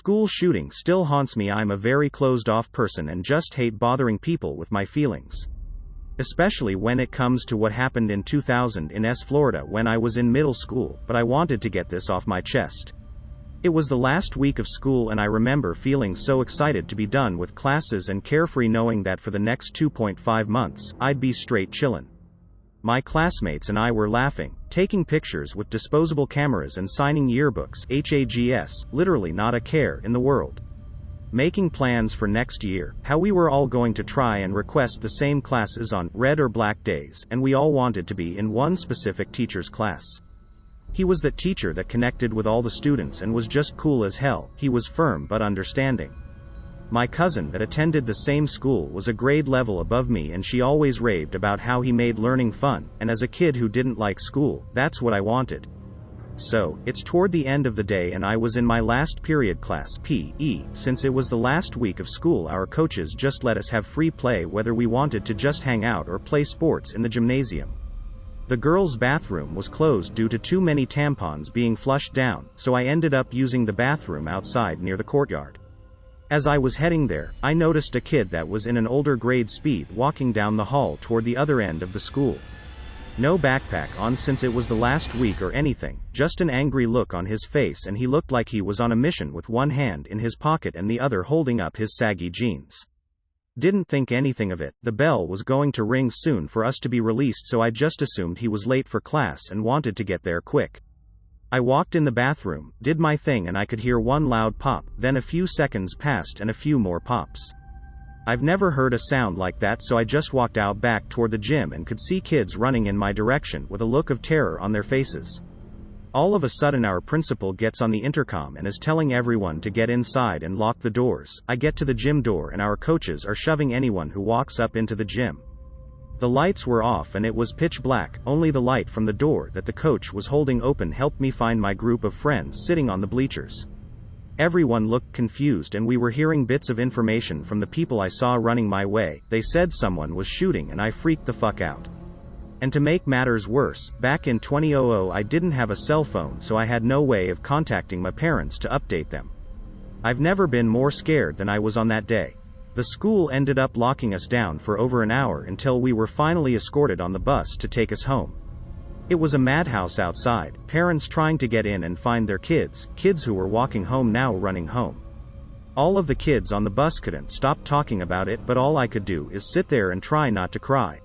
school shooting still haunts me. I'm a very closed-off person and just hate bothering people with my feelings. Especially when it comes to what happened in 2000 in Florida when I was in middle school, but I wanted to get this off my chest. It was the last week of school and I remember feeling so excited to be done with classes and carefree knowing that for the next 2.5 months, I'd be straight chillin'. My classmates and I were laughing, taking pictures with disposable cameras and signing yearbooks, HAGS, literally not a care in the world. Making plans for next year, how we were all going to try and request the same classes on red or black days, and we all wanted to be in one specific teacher's class. He was that teacher that connected with all the students and was just cool as hell. He was firm but understanding. My cousin that attended the same school was a grade level above me and she always raved about how he made learning fun, and as a kid who didn't like school, that's what I wanted. So, it's toward the end of the day and I was in my last period class, PE. Since it was the last week of school, our coaches just let us have free play whether we wanted to just hang out or play sports in the gymnasium. The girls' bathroom was closed due to too many tampons being flushed down, so I ended up using the bathroom outside near the courtyard. As I was heading there, I noticed a kid that was in an older grade speed walking down the hall toward the other end of the school. No backpack on since it was the last week or anything, just an angry look on his face, and he looked like he was on a mission with one hand in his pocket and the other holding up his saggy jeans. Didn't think anything of it. The bell was going to ring soon for us to be released, so I just assumed he was late for class and wanted to get there quick. I walked in the bathroom, did my thing, and I could hear one loud pop, then a few seconds passed and a few more pops. I've never heard a sound like that, so I just walked out back toward the gym and could see kids running in my direction with a look of terror on their faces. All of a sudden our principal gets on the intercom and is telling everyone to get inside and lock the doors. I get to the gym door and our coaches are shoving anyone who walks up into the gym. The lights were off and it was pitch black. Only the light from the door that the coach was holding open helped me find my group of friends sitting on the bleachers. Everyone looked confused and we were hearing bits of information from the people I saw running my way. They said someone was shooting and I freaked the fuck out. And to make matters worse, back in 2000 I didn't have a cell phone, so I had no way of contacting my parents to update them. I've never been more scared than I was on that day. The school ended up locking us down for over an hour until we were finally escorted on the bus to take us home. It was a madhouse outside, parents trying to get in and find their kids who were walking home now running home. All of the kids on the bus couldn't stop talking about it, but all I could do is sit there and try not to cry.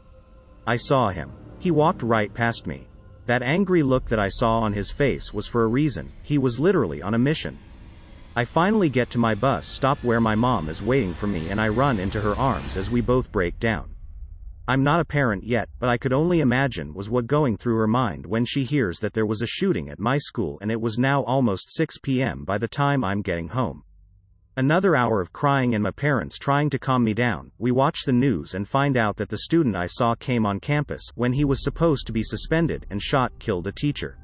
I saw him. He walked right past me. That angry look that I saw on his face was for a reason. He was literally on a mission. I finally get to my bus stop where my mom is waiting for me and I run into her arms as we both break down. I'm not a parent yet, but I could only imagine was what going through her mind when she hears that there was a shooting at my school and it was now almost 6 p.m. by the time I'm getting home. Another hour of crying and my parents trying to calm me down. We watch the news and find out that the student I saw came on campus when he was supposed to be suspended and killed a teacher.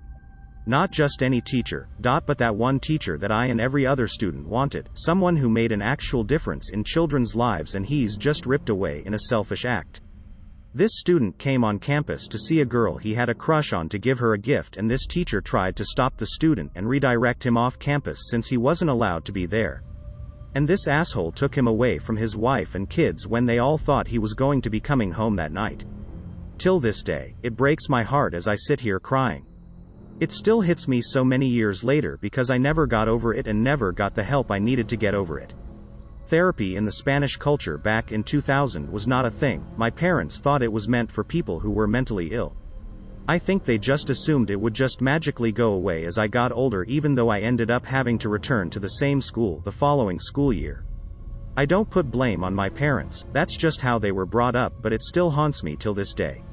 Not just any teacher, but that one teacher that I and every other student wanted, someone who made an actual difference in children's lives, and he's just ripped away in a selfish act. This student came on campus to see a girl he had a crush on to give her a gift, and this teacher tried to stop the student and redirect him off campus since he wasn't allowed to be there. And this asshole took him away from his wife and kids when they all thought he was going to be coming home that night. Till this day, it breaks my heart as I sit here crying. It still hits me so many years later because I never got over it and never got the help I needed to get over it. Therapy in the Spanish culture back in 2000 was not a thing. My parents thought it was meant for people who were mentally ill. I think they just assumed it would just magically go away as I got older, even though I ended up having to return to the same school the following school year. I don't put blame on my parents, that's just how they were brought up, but it still haunts me till this day.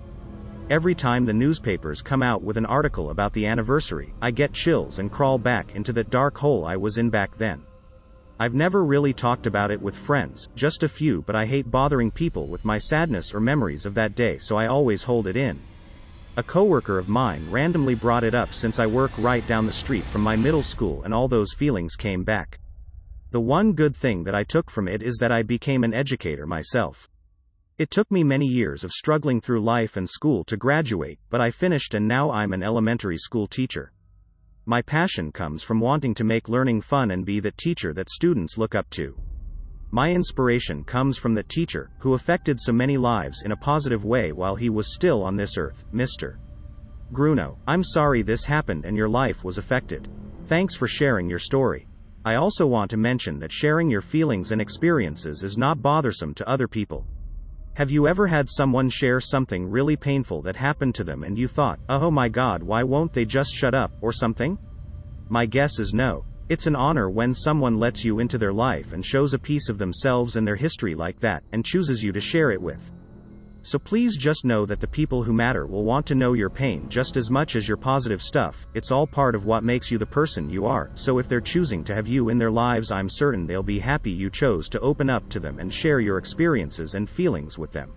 Every time the newspapers come out with an article about the anniversary, I get chills and crawl back into that dark hole I was in back then. I've never really talked about it with friends, just a few, but I hate bothering people with my sadness or memories of that day, so I always hold it in. A coworker of mine randomly brought it up since I work right down the street from my middle school, and all those feelings came back. The one good thing that I took from it is that I became an educator myself. It took me many years of struggling through life and school to graduate, but I finished and now I'm an elementary school teacher. My passion comes from wanting to make learning fun and be that teacher that students look up to. My inspiration comes from that teacher, who affected so many lives in a positive way while he was still on this earth, Mr. Grunow. I'm sorry this happened and your life was affected. Thanks for sharing your story. I also want to mention that sharing your feelings and experiences is not bothersome to other people. Have you ever had someone share something really painful that happened to them and you thought, oh my god, why won't they just shut up, or something? My guess is no. It's an honor when someone lets you into their life and shows a piece of themselves and their history like that, and chooses you to share it with. So please just know that the people who matter will want to know your pain just as much as your positive stuff. It's all part of what makes you the person you are, so if they're choosing to have you in their lives, I'm certain they'll be happy you chose to open up to them and share your experiences and feelings with them.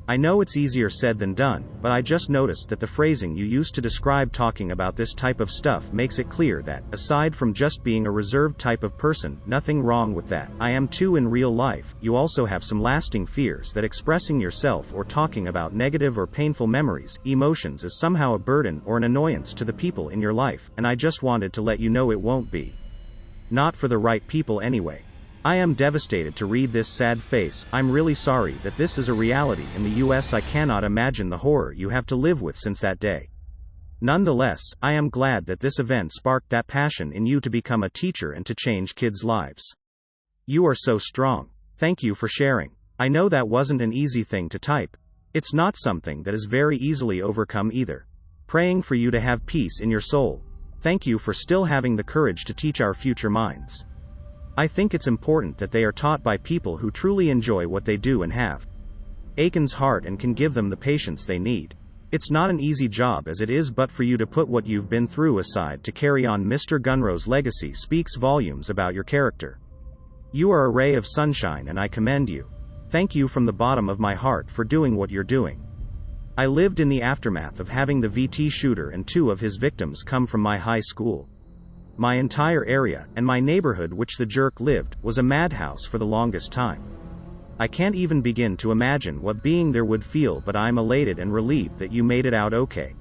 I know it's easier said than done, but I just noticed that the phrasing you used to describe talking about this type of stuff makes it clear that, aside from just being a reserved type of person, nothing wrong with that. I am too in real life. You also have some lasting fears that expressing yourself or talking about negative or painful memories, emotions is somehow a burden or an annoyance to the people in your life, and I just wanted to let you know it won't be. Not for the right people anyway. I am devastated to read this sad face. I'm really sorry that this is a reality in the US. I cannot imagine the horror you have to live with since that day. Nonetheless, I am glad that this event sparked that passion in you to become a teacher and to change kids' lives. You are so strong. Thank you for sharing. I know that wasn't an easy thing to type. It's not something that is very easily overcome either. Praying for you to have peace in your soul. Thank you for still having the courage to teach our future minds. I think it's important that they are taught by people who truly enjoy what they do and have Aiken's heart and can give them the patience they need. It's not an easy job as it is, but for you to put what you've been through aside to carry on Mr. Gunrow's legacy speaks volumes about your character. You are a ray of sunshine and I commend you. Thank you from the bottom of my heart for doing what you're doing. I lived in the aftermath of having the VT shooter and 2 of his victims come from my high school. My entire area, and my neighborhood which the jerk lived, was a madhouse for the longest time. I can't even begin to imagine what being there would feel, but I'm elated and relieved that you made it out okay.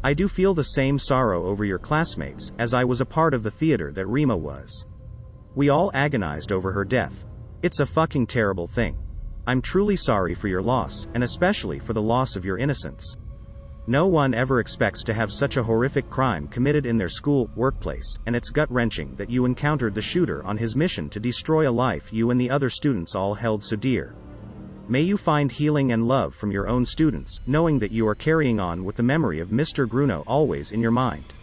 I do feel the same sorrow over your classmates, as I was a part of the theater that Rima was. We all agonized over her death. It's a fucking terrible thing. I'm truly sorry for your loss, and especially for the loss of your innocence. No one ever expects to have such a horrific crime committed in their school, workplace, and it's gut-wrenching that you encountered the shooter on his mission to destroy a life you and the other students all held so dear. May you find healing and love from your own students, knowing that you are carrying on with the memory of Mr. Grunow always in your mind.